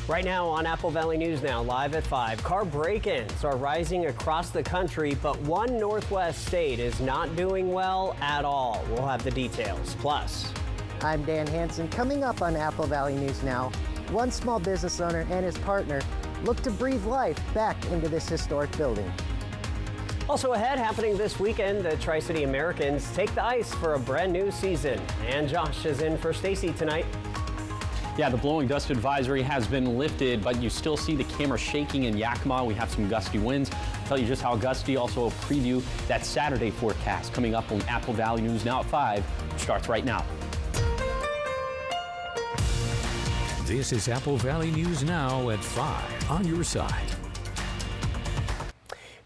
Right now on Apple Valley News Now, live at 5. Car break-ins are rising across the country, but one Northwest state is not doing well at all. We'll have the details. Plus, I'm Dan Hansen. Coming up on Apple Valley News Now, one small business owner and his partner look to breathe life back into this historic building. Also ahead, happening this weekend, the Tri-City Americans take the ice for a brand new season. And Josh is in for Stacy tonight. Yeah, the blowing dust advisory has been lifted, but you still see the camera shaking in Yakima. We have some gusty winds. I'll tell you just how gusty. Also a preview that Saturday forecast coming up on Apple Valley News Now at 5, which starts right now. This is Apple Valley News Now at 5 on your side.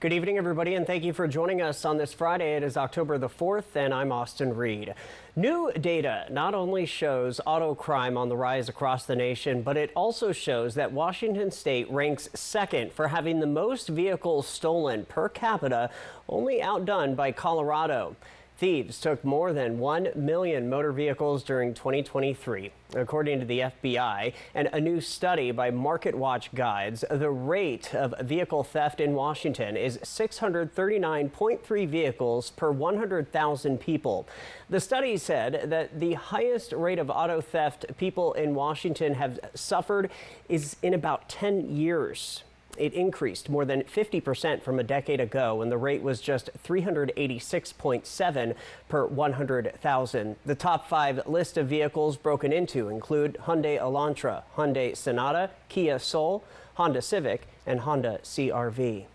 Good evening, everybody, and thank you for joining us on this Friday. It is October the 4th, and I'm Austin Reed. New data not only shows auto crime on the rise across the nation, but it also shows that Washington State ranks second for having the most vehicles stolen per capita, only outdone by Colorado. Thieves took more than 1 million motor vehicles during 2023. According to the FBI and a new study by MarketWatch Guides, the rate of vehicle theft in Washington is 639.3 vehicles per 100,000 people. The study said that the highest rate of auto theft people in Washington have suffered is in about 10 years. It increased more than 50% from a decade ago when the rate was just 386.7 per 100,000. The top 5 list of vehicles broken into include Hyundai Elantra, Hyundai Sonata, Kia Soul, Honda Civic, and Honda CR-V.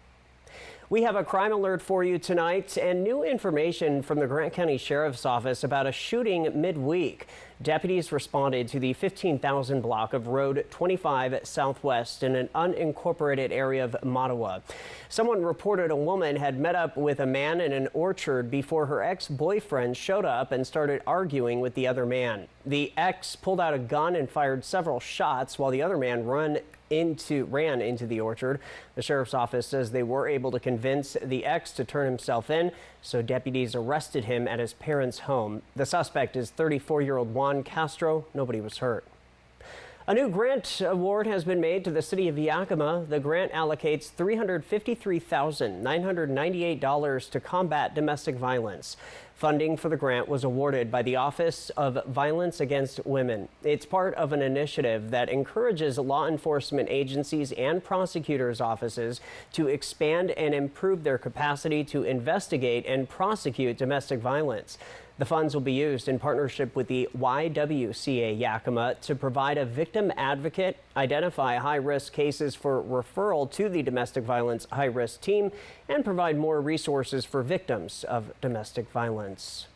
We have a crime alert for you tonight and new information from the Grant County Sheriff's Office about a shooting midweek. Deputies responded to the 15,000 block of Road 25 Southwest in an unincorporated area of Mattawa. Someone reported a woman had met up with a man in an orchard before her ex-boyfriend showed up and started arguing with the other man. The ex pulled out a gun and fired several shots while the other man ran into the orchard. The sheriff's office says they were able to convince the ex to turn himself in, so deputies arrested him at his parents' home. The suspect is 34-year-old Juan Castro. Nobody was hurt. A new grant award has been made to the city of Yakima. The grant allocates $353,998 to combat domestic violence. Funding for the grant was awarded by the Office of Violence Against Women. It's part of an initiative that encourages law enforcement agencies and prosecutors' offices to expand and improve their capacity to investigate and prosecute domestic violence. The funds will be used in partnership with the YWCA Yakima to provide a victim advocate, identify high-risk cases for referral to the domestic violence high-risk team, and provide more resources for victims of domestic violence.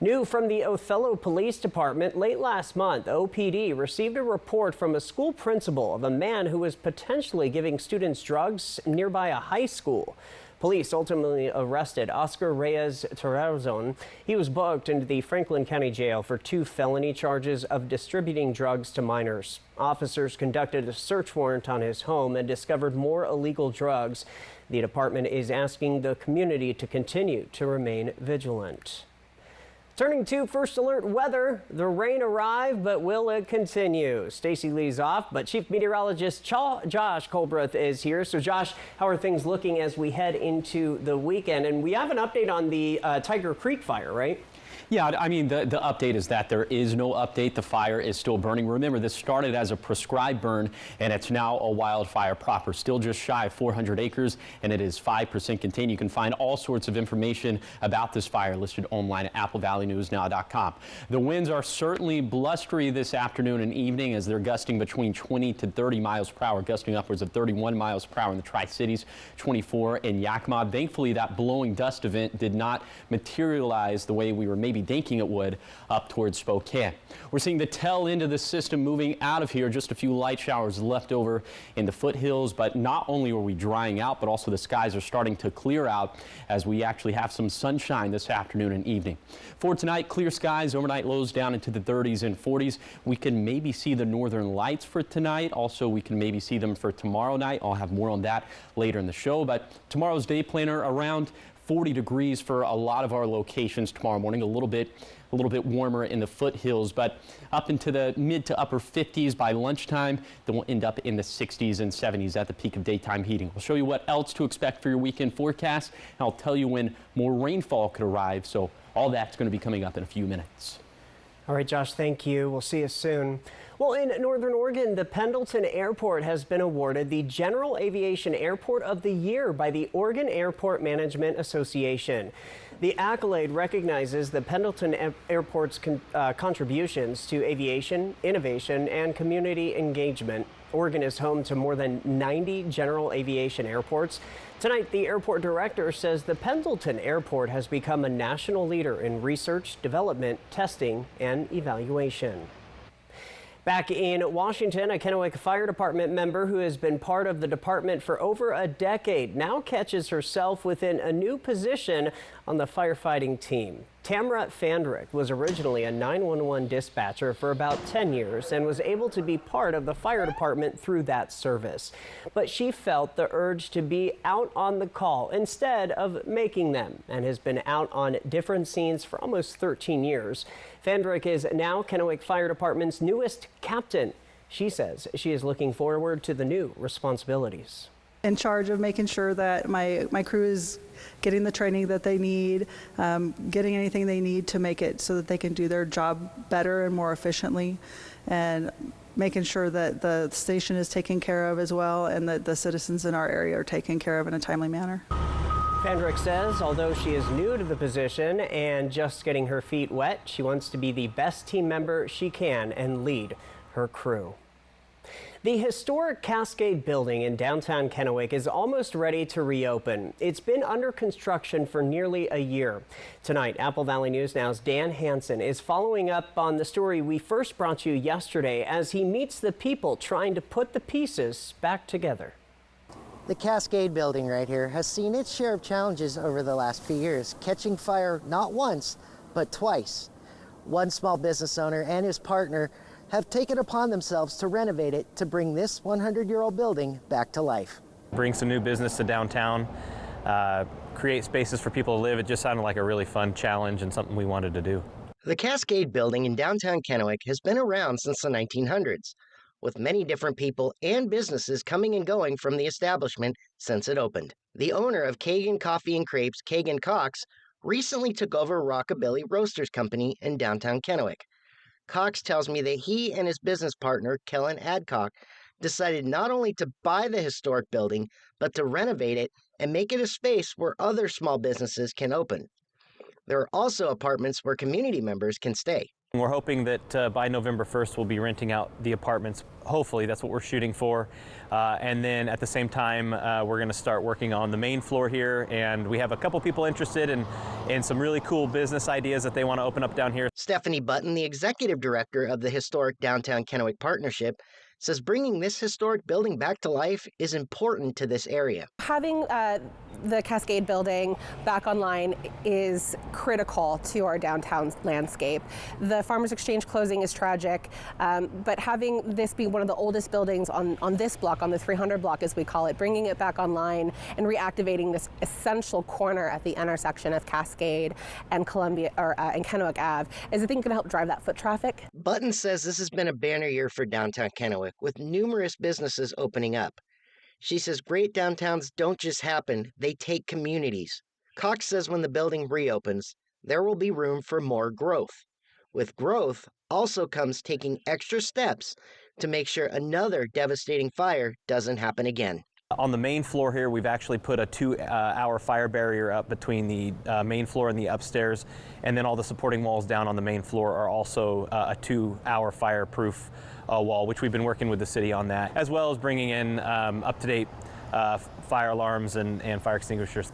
New from the Othello Police Department, late last month, OPD received a report from a school principal of a man who was potentially giving students drugs nearby a high school. Police ultimately arrested Oscar Reyes Terrazon. He was booked into the Franklin County Jail for 2 felony charges of distributing drugs to minors. Officers conducted a search warrant on his home and discovered more illegal drugs. The department is asking the community to continue to remain vigilant. Turning to First Alert weather, the rain arrived, but will it continue? Stacy Lee's off, but Chief Meteorologist Josh Colbreth is here. So Josh, how are things looking as we head into the weekend? And we have an update on the Tiger Creek fire, right? Yeah, I mean, the update is that there is no update. The fire is still burning. Remember, this started as a prescribed burn, and it's now a wildfire proper. Still just shy of 400 acres, and it is 5% contained. You can find all sorts of information about this fire listed online at applevalleynewsnow.com. The winds are certainly blustery this afternoon and evening as they're gusting between 20 to 30 miles per hour, gusting upwards of 31 miles per hour in the Tri-Cities, 24 in Yakima. Thankfully, that blowing dust event did not materialize the way we were maybe thinking it would up towards Spokane. We're seeing the tail end of the system moving out of here. Just a few light showers left over in the foothills, but not only are we drying out, but also the skies are starting to clear out as we actually have some sunshine this afternoon and evening. For tonight, clear skies, overnight lows down into the 30s and 40s. We can maybe see the northern lights for tonight. Also, we can maybe see them for tomorrow night. I'll have more on that later in the show, but tomorrow's day planner around 40 degrees for a lot of our locations tomorrow morning, a little bit warmer in the foothills, but up into the mid to upper 50s by lunchtime. Then we'll end up in the 60s and 70s at the peak of daytime heating. We'll show you what else to expect for your weekend forecast, and I'll tell you when more rainfall could arrive. So all that's going to be coming up in a few minutes. All right, Josh, thank you. We'll see you soon. Well, in Northern Oregon, the Pendleton Airport has been awarded the General Aviation Airport of the Year by the Oregon Airport Management Association. The accolade recognizes the Pendleton Airport's contributions to aviation, innovation, and community engagement. Oregon is home to more than 90 general aviation airports. Tonight, the airport director says the Pendleton Airport has become a national leader in research, development, testing, and evaluation. Back in Washington, a Kennewick Fire Department member who has been part of the department for over a decade now catches herself within a new position on the firefighting team. Tamara Fandrick was originally a 911 dispatcher for about 10 years and was able to be part of the fire department through that service. But she felt the urge to be out on the call instead of making them, and has been out on different scenes for almost 13 years. Fandrick is now Kennewick Fire Department's newest captain. She says she is looking forward to the new responsibilities. In charge of making sure that my crew is getting the training that they need, getting anything they need to make it so that they can do their job better and more efficiently, and making sure that the station is taken care of as well, and that the citizens in our area are taken care of in a timely manner. Fandrick says although she is new to the position and just getting her feet wet, she wants to be the best team member she can and lead her crew. The historic Cascade building in downtown Kennewick is almost ready to reopen. It's been under construction for nearly a year. Tonight, Apple Valley News Now's Dan Hansen is following up on the story we first brought you yesterday as he meets the people trying to put the pieces back together. The Cascade building right here has seen its share of challenges over the last few years, catching fire not once, but twice. One small business owner and his partner have taken upon themselves to renovate it to bring this 100-year-old building back to life. Bring some new business to downtown, create spaces for people to live. It just sounded like a really fun challenge and something we wanted to do. The Cascade building in downtown Kennewick has been around since the 1900s, with many different people and businesses coming and going from the establishment since it opened. The owner of Kagan Coffee and Crepes, Kagan Cox, recently took over Rockabilly Roasters Company in downtown Kennewick. Cox tells me that he and his business partner, Kellen Adcock, decided not only to buy the historic building, but to renovate it and make it a space where other small businesses can open. There are also apartments where community members can stay. We're hoping that by November 1st we'll be renting out the apartments. Hopefully, that's what we're shooting for. And then at the same time, we're going to start working on the main floor here. And we have a couple people interested in some really cool business ideas that they want to open up down here. Stephanie Button, the executive director of the historic Downtown Kennewick Partnership, says bringing this historic building back to life is important to this area. Having the Cascade building back online is critical to our downtown landscape. The Farmers Exchange closing is tragic, but having this be one of the oldest buildings on this block, on the 300 block as we call it, bringing it back online and reactivating this essential corner at the intersection of Cascade and Columbia and Kennewick Ave is I think going to help drive that foot traffic. Button says this has been a banner year for downtown Kennewick, with numerous businesses opening up. She says great downtowns don't just happen, they take communities. Cox says when the building reopens, there will be room for more growth. With growth also comes taking extra steps to make sure another devastating fire doesn't happen again. On the main floor here, we've actually put a 2-hour fire barrier up between the main floor and the upstairs, and then all the supporting walls down on the main floor are also a 2-hour fireproof wall, which we've been working with the city on that, as well as bringing in up-to-date fire alarms and fire extinguishers.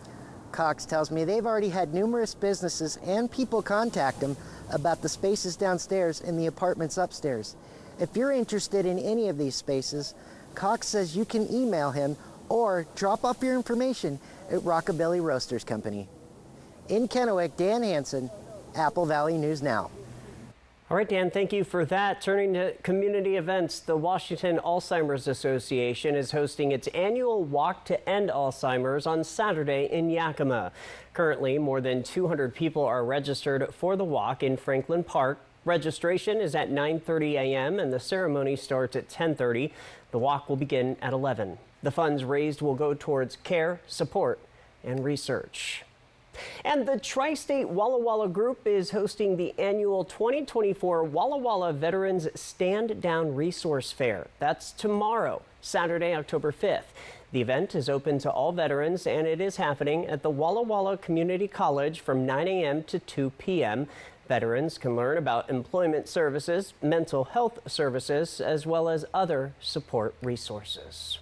Cox tells me they've already had numerous businesses and people contact them about the spaces downstairs and the apartments upstairs. If you're interested in any of these spaces, Cox says you can email him or drop off your information at Rockabilly Roasters Company. In Kennewick, Dan Hansen, Apple Valley News Now. All right, Dan, thank you for that. Turning to community events, the Washington Alzheimer's Association is hosting its annual Walk to End Alzheimer's on Saturday in Yakima. Currently, more than 200 people are registered for the walk in Franklin Park. Registration is at 9:30 a.m. and the ceremony starts at 10:30. The walk will begin at 11. The funds raised will go towards care, support, and research. And the Tri-State Walla Walla Group is hosting the annual 2024 Walla Walla Veterans Stand Down Resource Fair. That's tomorrow, Saturday, October 5th. The event is open to all veterans, and it is happening at the Walla Walla Community College from 9 a.m. to 2 p.m. Veterans can learn about employment services, mental health services, as well as other support resources.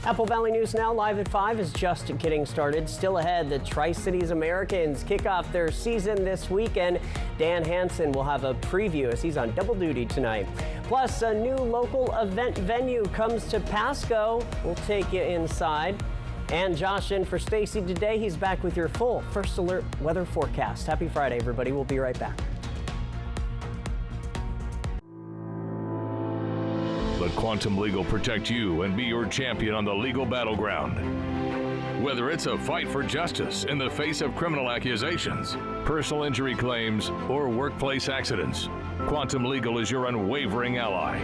Apple Valley News Now live at 5 is just getting started. Still ahead, the Tri-Cities Americans kick off their season this weekend. Dan Hansen will have a preview as he's on double duty tonight. Plus, a new local event venue comes to Pasco. We'll take you inside. And Josh in for Stacy today. He's back with your full First Alert weather forecast. Happy Friday, everybody. We'll be right back. Let Quantum Legal protect you and be your champion on the legal battleground. Whether it's a fight for justice in the face of criminal accusations, personal injury claims, or workplace accidents, Quantum Legal is your unwavering ally.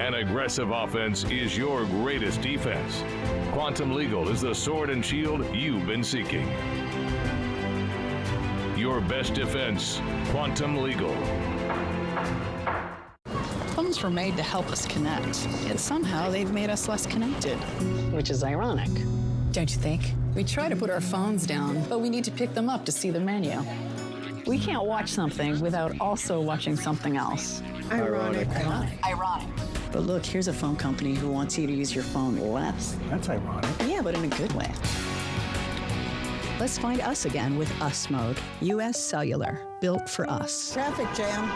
An aggressive offense is your greatest defense. Quantum Legal is the sword and shield you've been seeking. Your best defense, Quantum Legal. Phones were made to help us connect, yet somehow they've made us less connected. Which is ironic. Don't you think? We try to put our phones down, but we need to pick them up to see the menu. We can't watch something without also watching something else. Ironic. But look, here's a phone company who wants you to use your phone less. That's ironic. Yeah, but in a good way. Let's find us again with Us Mode. U.S. Cellular, built for us. Traffic jam.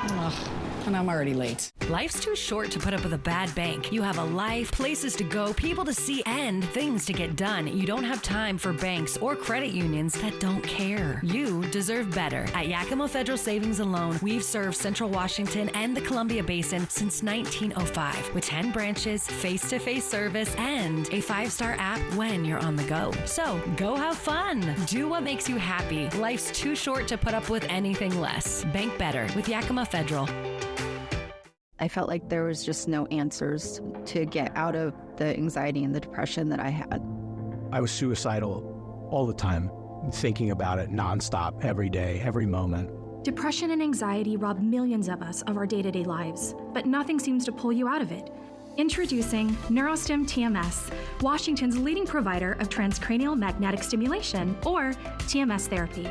And I'm already late. Life's too short to put up with a bad bank. You have a life, places to go, people to see, and things to get done. You don't have time for banks or credit unions that don't care. You deserve better. At Yakima Federal Savings and Loan, we've served Central Washington and the Columbia Basin since 1905 with 10 branches, face-to-face service, and a 5-star app when you're on the go. So go have fun. Do what makes you happy. Life's too short to put up with anything less. Bank better with Yakima Federal. I felt like there was just no answers to get out of the anxiety and the depression that I had. I was suicidal all the time, thinking about it nonstop, every day, every moment. Depression and anxiety rob millions of us of our day-to-day lives, but nothing seems to pull you out of it. Introducing NeuroStim TMS, Washington's leading provider of transcranial magnetic stimulation, or TMS therapy.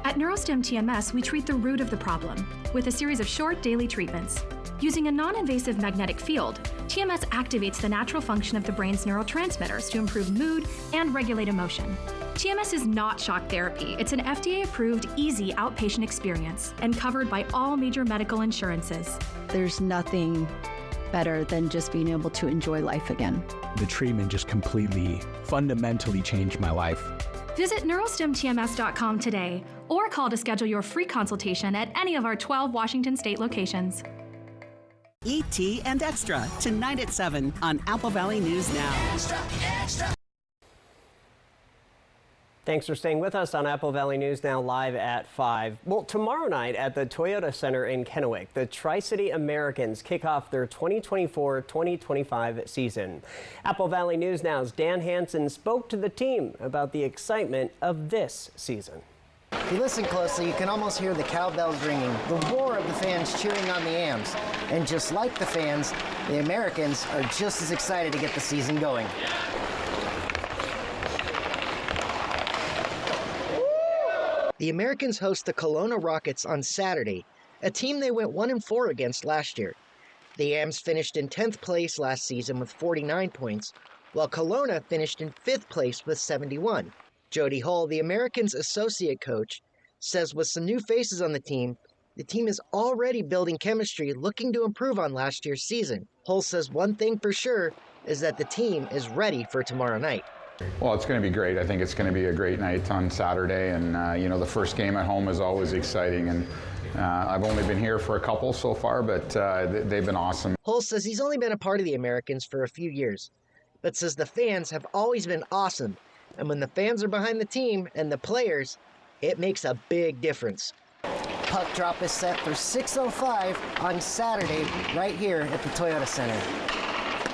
At NeuroStim TMS, we treat the root of the problem with a series of short daily treatments. Using a non-invasive magnetic field, TMS activates the natural function of the brain's neurotransmitters to improve mood and regulate emotion. TMS is not shock therapy. It's an FDA-approved, easy outpatient experience and covered by all major medical insurances. There's nothing better than just being able to enjoy life again. The treatment just completely, fundamentally changed my life. Visit neurostimtms.com today or call to schedule your free consultation at any of our 12 Washington state locations. E.T. and Extra, tonight at 7 on Apple Valley News Now. Extra. Thanks for staying with us on Apple Valley News Now live at 5. Well, tomorrow night at the Toyota Center in Kennewick, the Tri-City Americans kick off their 2024-2025 season. Apple Valley News Now's Dan Hansen spoke to the team about the excitement of this season. If you listen closely, you can almost hear the cowbells ringing, the roar of the fans cheering on the Ams. And just like the fans, the Americans are just as excited to get the season going. The Americans host the Kelowna Rockets on Saturday, a team they went 1-4 against last year. The Ams finished in 10th place last season with 49 points, while Kelowna finished in 5th place with 71. Jody Hull, the Americans' associate coach, says with some new faces on the team is already building chemistry, looking to improve on last year's season. Hull says one thing for sure is that the team is ready for tomorrow night. Well, it's going to be great. I think it's going to be a great night on Saturday, and you know, the first game at home is always exciting, and I've only been here for a couple so far, but they've been awesome. Hull says he's only been a part of the Americans for a few years, but says the fans have always been awesome, and when the fans are behind the team and the players, it makes a big difference. Puck drop is set for 6:05 on Saturday right here at the Toyota Center.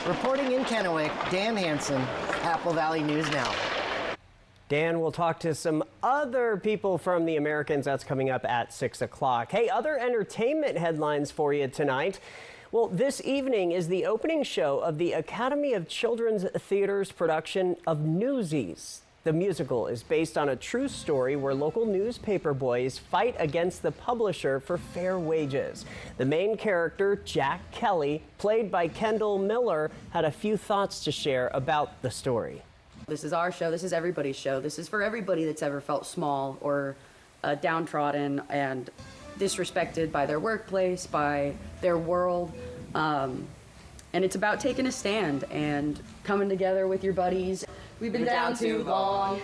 Reporting in Kennewick, Dan Hansen, Apple Valley News Now. Dan will talk to some other people from the Americans. That's coming up at 6 o'clock. Hey, other entertainment headlines for you tonight. Well, this evening is the opening show of the Academy of Children's Theater's production of Newsies. The musical is based on a true story where local newspaper boys fight against the publisher for fair wages. The main character, Jack Kelly, played by Kendall Miller, had a few thoughts to share about the story. This is our show. This is everybody's show. This is for everybody that's ever felt small or downtrodden and disrespected by their workplace, by their world. And it's about taking a stand and coming together with your buddies. We've been down too long,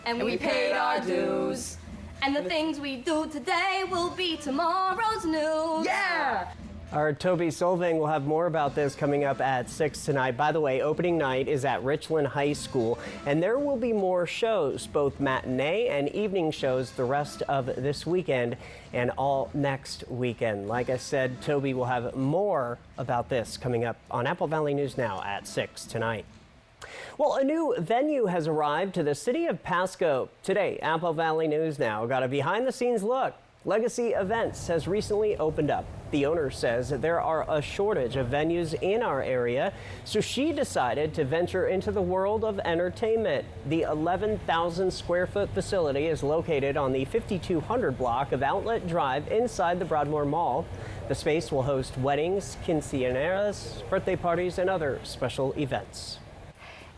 and we paid our dues. And the things we do today will be tomorrow's news. Yeah! Our Toby Solving will have more about this coming up at 6 tonight. By the way, opening night is at Richland High School, and there will be more shows, both matinee and evening shows, the rest of this weekend and all next weekend. Like I said, Toby will have more about this coming up on Apple Valley News Now at 6 tonight. Well, a new venue has arrived to the city of Pasco. Today, Apple Valley News Now got a behind-the-scenes look. Legacy Events has recently opened up. The owner says that there are a shortage of venues in our area, so she decided to venture into the world of entertainment. The 11,000 square foot facility is located on the 5200 block of Outlet Drive inside the Broadmoor Mall. The space will host weddings, quinceañeras, birthday parties, and other special events.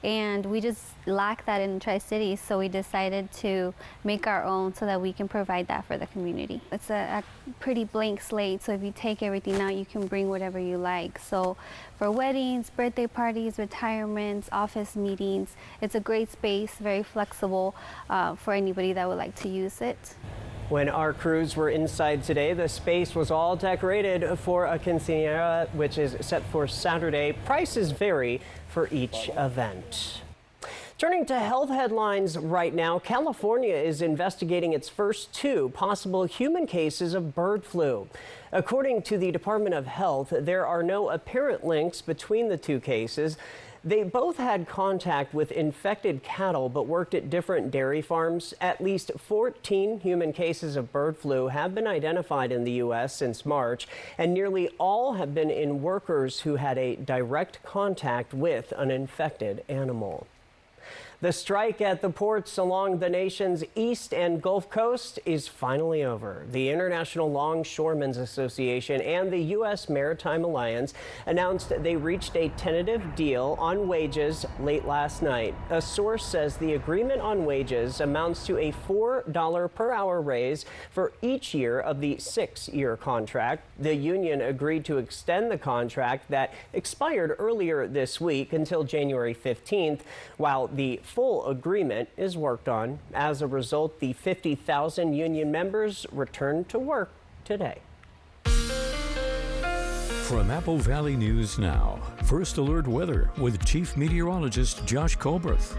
And we just lack that in Tri-Cities, so we decided to make our own so that we can provide that for the community. It's a pretty blank slate, so if you take everything out, you can bring whatever you like. So for weddings, birthday parties, retirements, office meetings, it's a great space, very flexible for anybody that would like to use it. When our crews were inside today, the space was all decorated for a quinceañera, which is set for Saturday. Prices vary for each event. Turning to health headlines right now, California is investigating its first 2 possible human cases of bird flu. According to the Department of Health, there are no apparent links between the 2 cases. They both had contact with infected cattle but worked at different dairy farms. At least 14 human cases of bird flu have been identified in the U.S. since March, and nearly all have been in workers who had a direct contact with an infected animal. The strike at the ports along the nation's east and Gulf Coast is finally over. The International Longshoremen's Association and the U.S. Maritime Alliance announced that they reached a tentative deal on wages late last night. A source says the agreement on wages amounts to a $4 per hour raise for each year of the 6-year contract. The union agreed to extend the contract that expired earlier this week until January 15th, while the full agreement is worked on. As a result, the 50,000 union members returned to work today. From Apple Valley News Now, First Alert Weather with Chief Meteorologist Josh Colberth.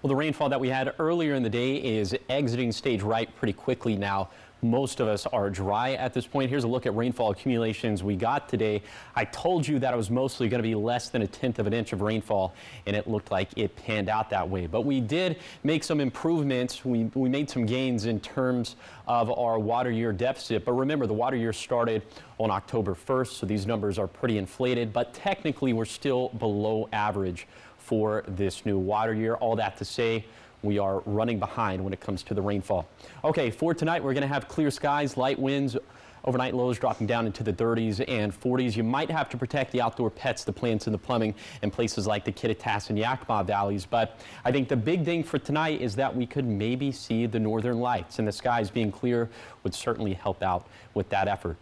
Well, the rainfall that we had earlier in the day is exiting stage right pretty quickly now. Most of us are dry at this point. Here's a look at rainfall accumulations we got today. I told you that it was mostly going to be less than 1/10 of an inch of rainfall, and it looked like it panned out that way. But we did make some improvements. We made some gains in terms of our water year deficit. But remember, the water year started on October 1st, so these numbers are pretty inflated. But technically, we're still below average for this new water year. All that to say, we are running behind when it comes to the rainfall. Okay, for tonight, we're going to have clear skies, light winds, overnight lows dropping down into the 30s and 40s. You might have to protect the outdoor pets, the plants, and the plumbing in places like the Kittitas and Yakima valleys. But I think the big thing for tonight is that we could maybe see the northern lights, and the skies being clear would certainly help out with that effort.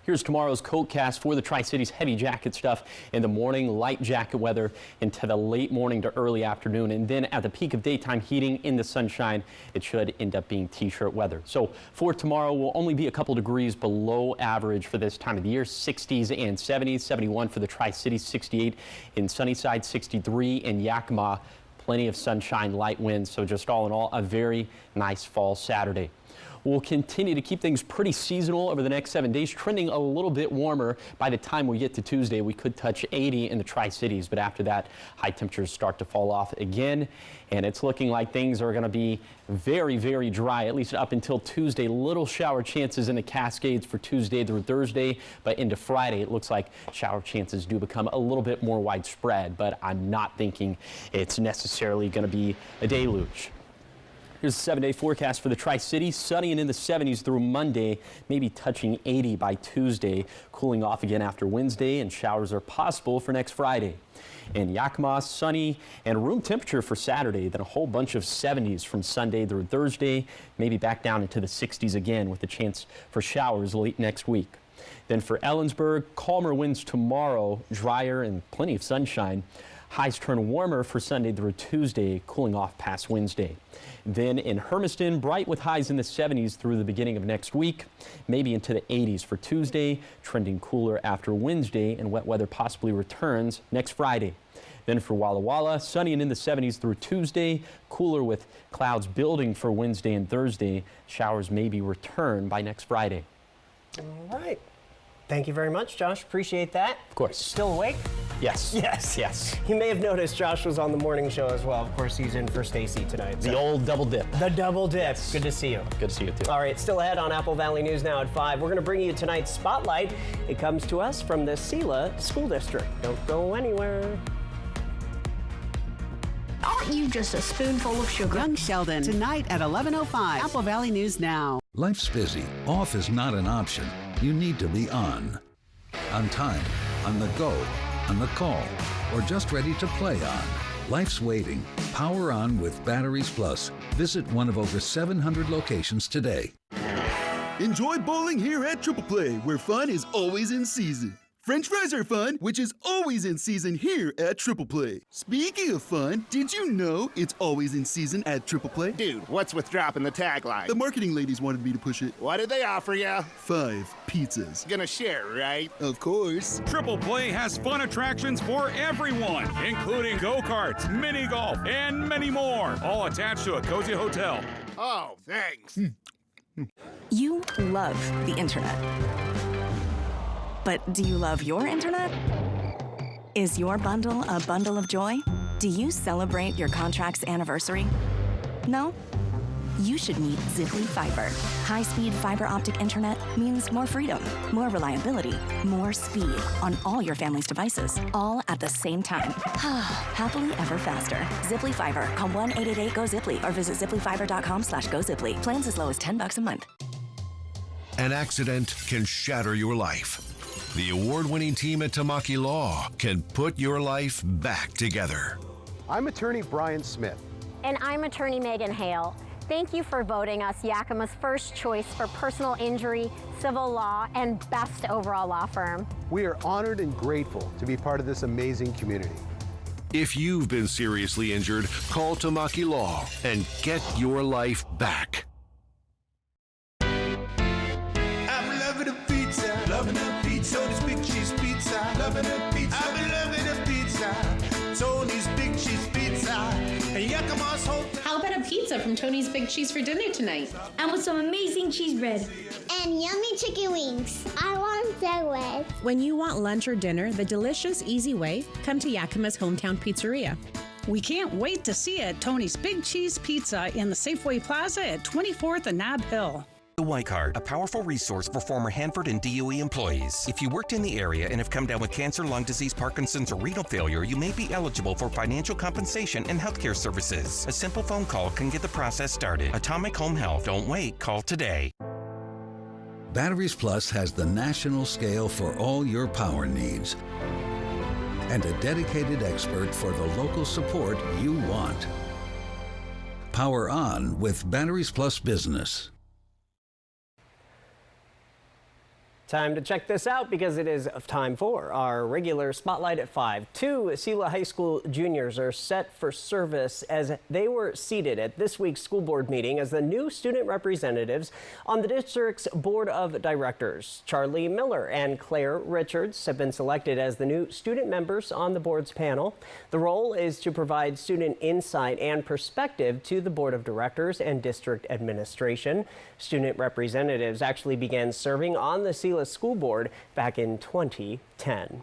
Here's tomorrow's coatcast for the Tri-Cities. Heavy jacket stuff in the morning, light jacket weather into the late morning to early afternoon. And then at the peak of daytime heating in the sunshine, it should end up being t-shirt weather. So for tomorrow, we'll only be a couple degrees below average for this time of the year. 60s and 70s, 71 for the Tri-Cities, 68 in Sunnyside, 63 in Yakima. Plenty of sunshine, light winds. So just all in all, a very nice fall Saturday. We'll continue to keep things pretty seasonal over the next 7 days, trending a little bit warmer. By the time we get to Tuesday, we could touch 80 in the Tri-Cities, but after that, high temperatures start to fall off again, and it's looking like things are going to be very, very dry, at least up until Tuesday. Little shower chances in the Cascades for Tuesday through Thursday, but into Friday, it looks like shower chances do become a little bit more widespread, but I'm not thinking it's necessarily going to be a deluge. Here's the 7-day forecast for the Tri-Cities. Sunny and in the 70s through Monday, maybe touching 80 by Tuesday. Cooling off again after Wednesday, and showers are possible for next Friday. In Yakima, sunny and room temperature for Saturday, then a whole bunch of 70s from Sunday through Thursday, maybe back down into the 60s again with a chance for showers late next week. Then for Ellensburg, calmer winds tomorrow, drier and plenty of sunshine. Highs turn warmer for Sunday through Tuesday, cooling off past Wednesday. Then in Hermiston, bright with highs in the 70s through the beginning of next week, maybe into the 80s for Tuesday, trending cooler after Wednesday, and wet weather possibly returns next Friday. Then for Walla Walla, sunny and in the 70s through Tuesday, cooler with clouds building for Wednesday and Thursday. Showers maybe return by next Friday. All right. Thank you very much, Josh. Appreciate that. Of course. Still awake? Yes. Yes. Yes. You may have noticed Josh was on the morning show as well. Of course, he's in for Stacy tonight. The old double dip. The double dip. Yes. Good to see you. Good to see you, too. All right, still ahead on Apple Valley News now at 5. We're going to bring you tonight's Spotlight. It comes to us from the Sela School District. Don't go anywhere. Aren't you just a spoonful of sugar? Young Sheldon, tonight at 11:05. Apple Valley News Now. Life's busy. Off is not an option. You need to be on. On time, on the go, on the call, or just ready to play on. Life's waiting. Power on with Batteries Plus. Visit one of over 700 locations today. Enjoy bowling here at Triple Play, where fun is always in season. French fries are fun, which is always in season here at Triple Play. Speaking of fun, did you know it's always in season at Triple Play? Dude, what's with dropping the tagline? The marketing ladies wanted me to push it. What did they offer you? 5 pizzas. Gonna share, right? Of course. Triple Play has fun attractions for everyone, including go-karts, mini golf, and many more, all attached to a cozy hotel. Oh, thanks. You love the internet. But do you love your internet? Is your bundle a bundle of joy? Do you celebrate your contract's anniversary? No? You should meet Ziply Fiber. High-speed fiber optic internet means more freedom, more reliability, more speed on all your family's devices, all at the same time. Happily ever faster. Ziply Fiber. Call 1-888-GO-ZIPLY or visit ziplyfiber.com/GoZiply. Plans as low as $10 a month. An accident can shatter your life. The award-winning team at Tamaki Law can put your life back together. I'm attorney Brian Smith. And I'm attorney Megan Hale. Thank you for voting us Yakima's first choice for personal injury, civil law, and best overall law firm. We are honored and grateful to be part of this amazing community. If you've been seriously injured, call Tamaki Law and get your life back. I'm loving a pizza, loving a pizza, Tony's Big Cheese Pizza, loving a pizza, I've been loving a pizza, Tony's Big Cheese Pizza, and Yakima's whole. How about a pizza from Tony's Big Cheese for dinner tonight? And with some amazing cheese bread. And yummy chicken wings. I want sandwich. When you want lunch or dinner the delicious, easy way, come to Yakima's Hometown Pizzeria. We can't wait to see you at Tony's Big Cheese Pizza in the Safeway Plaza at 24th and Nab Hill. The Y Card, a powerful resource for former Hanford and DOE employees. If you worked in the area and have come down with cancer, lung disease, Parkinson's, or renal failure, you may be eligible for financial compensation and healthcare services. A simple phone call can get the process started. Atomic Home Health. Don't wait. Call today. Batteries Plus has the national scale for all your power needs and a dedicated expert for the local support you want. Power on with Batteries Plus Business. Time to check this out because it is time for our regular Spotlight at 5. 2 Sela High School juniors are set for service as they were seated at this week's school board meeting as the new student representatives on the district's board of directors. Charlie Miller and Claire Richards have been selected as the new student members on the board's panel. The role is to provide student insight and perspective to the board of directors and district administration. Student representatives actually began serving on the Sela School Board back in 2010.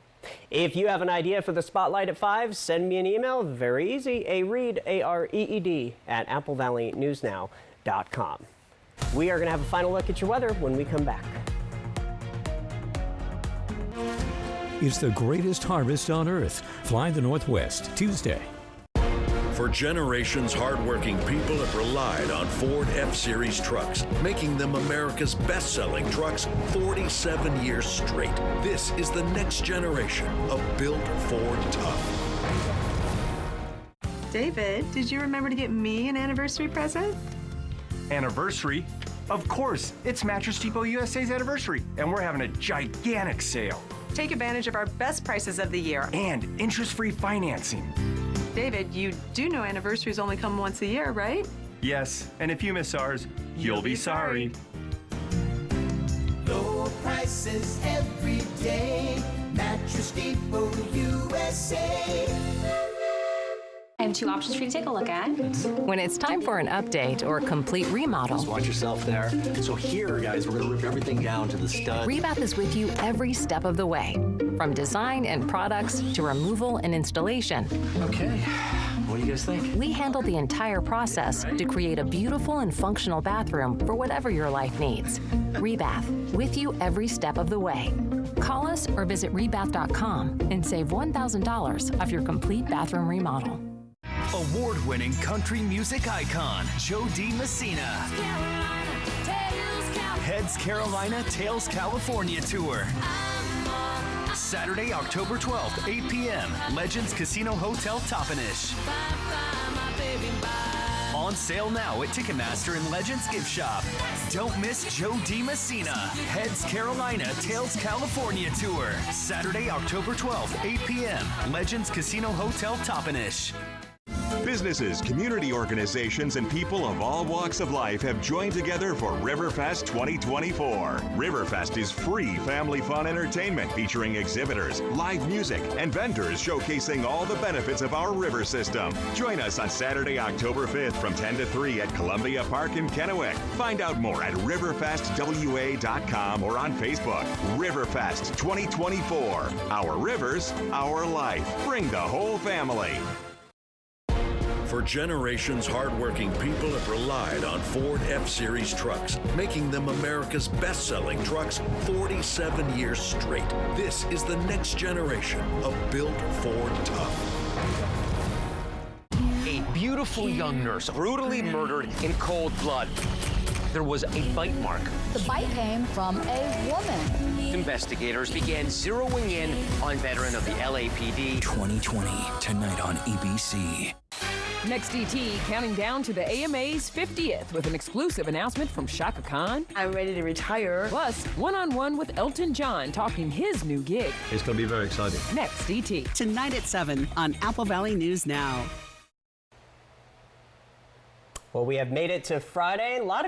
If you have an idea for the Spotlight at 5, send me an email. Very easy. AREED, A-R-E-E-D, at applevalleynewsnow.com. We are going to have a final look at your weather when we come back. It's the greatest harvest on earth. Fly the Northwest, Tuesday. For generations, hardworking people have relied on Ford F-Series trucks, making them America's best-selling trucks 47 years straight. This is the next generation of built Ford tough. David, did you remember to get me an anniversary present? Anniversary? Of course, it's Mattress Depot USA's anniversary, and we're having a gigantic sale. Take advantage of our best prices of the year. And interest-free financing. David, you do know anniversaries only come once a year, right? Yes, and if you miss ours, you'll be sorry. Low prices every day. Mattress Depot USA. I have 2 options for you to take a look at. When it's time for an update or a complete remodel, just watch yourself there. So here, guys, we're going to rip everything down to the stud. Rebath is with you every step of the way, from design and products to removal and installation. Okay, what do you guys think? We handle the entire process to create a beautiful and functional bathroom for whatever your life needs. Rebath, with you every step of the way. Call us or visit rebath.com and save $1,000 off your complete bathroom remodel. Award-winning country music icon, Joe D. Messina. Heads Carolina, Tails California Tour. Saturday, October 12th, 8 p.m., Legends Casino Hotel Toppenish. On sale now at Ticketmaster and Legends Gift Shop. Don't miss Joe D. Messina, Heads Carolina, Tails California Tour. Saturday, October 12th, 8 p.m., Legends Casino Hotel Toppenish. Businesses, community organizations, and people of all walks of life have joined together for Riverfest 2024. Riverfest is free family fun entertainment featuring exhibitors, live music, and vendors showcasing all the benefits of our river system. Join us on Saturday, October 5th from 10 to 3 at Columbia Park in Kennewick. Find out more at riverfestwa.com or on Facebook. Riverfest 2024. Our rivers, our life. Bring the whole family. For generations, hardworking people have relied on Ford F-Series trucks, making them America's best-selling trucks 47 years straight. This is the next generation of built Ford tough. A beautiful young nurse brutally murdered in cold blood. There was a bite mark. The bite came from a woman. Investigators began zeroing in on veteran of the LAPD. 2020, tonight on ABC. Next ET, counting down to the AMA's 50th with an exclusive announcement from Shaka Khan. I'm ready to retire. Plus, one-on-one with Elton John talking his new gig. It's going to be very exciting. Next ET. Tonight at 7 on Apple Valley News Now. Well, we have made it to Friday. A lot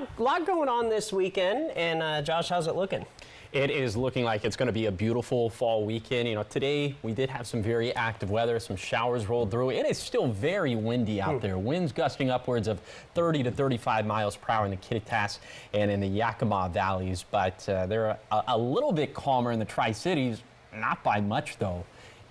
going on this weekend. And Josh, how's it looking? It is looking like it's going to be a beautiful fall weekend. You know, today we did have some very active weather. Some showers rolled through. It is still very windy out there. Winds gusting upwards of 30 to 35 miles per hour in the Kittitas and in the Yakima valleys. But they're a little bit calmer in the Tri-Cities, not by much though.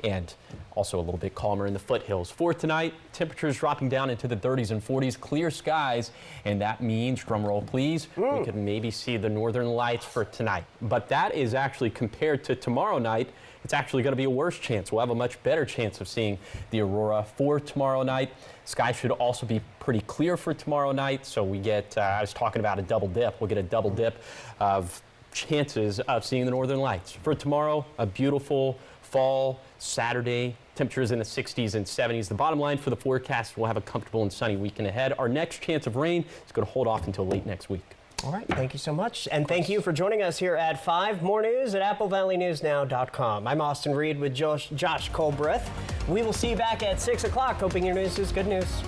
And also a little bit calmer in the foothills. For tonight, temperatures dropping down into the 30s and 40s, clear skies, and that means, drum roll please, we could maybe see the northern lights for tonight. But that is actually compared to tomorrow night, it's actually going to be a worse chance. We'll have a much better chance of seeing the aurora for tomorrow night. Sky should also be pretty clear for tomorrow night, so we get, I was talking about a double dip, we'll get a double dip of chances of seeing the northern lights. For tomorrow, a beautiful fall Saturday, temperatures in the 60s and 70s. The bottom line for the forecast, we'll have a comfortable and sunny weekend ahead. Our next chance of rain is going to hold off until late next week. All right, thank you so much. And thank you for joining us here at 5. More news at AppleValleyNewsNow.com. I'm Austin Reed with Josh Colbreth. We will see you back at 6 o'clock. Hoping your news is good news.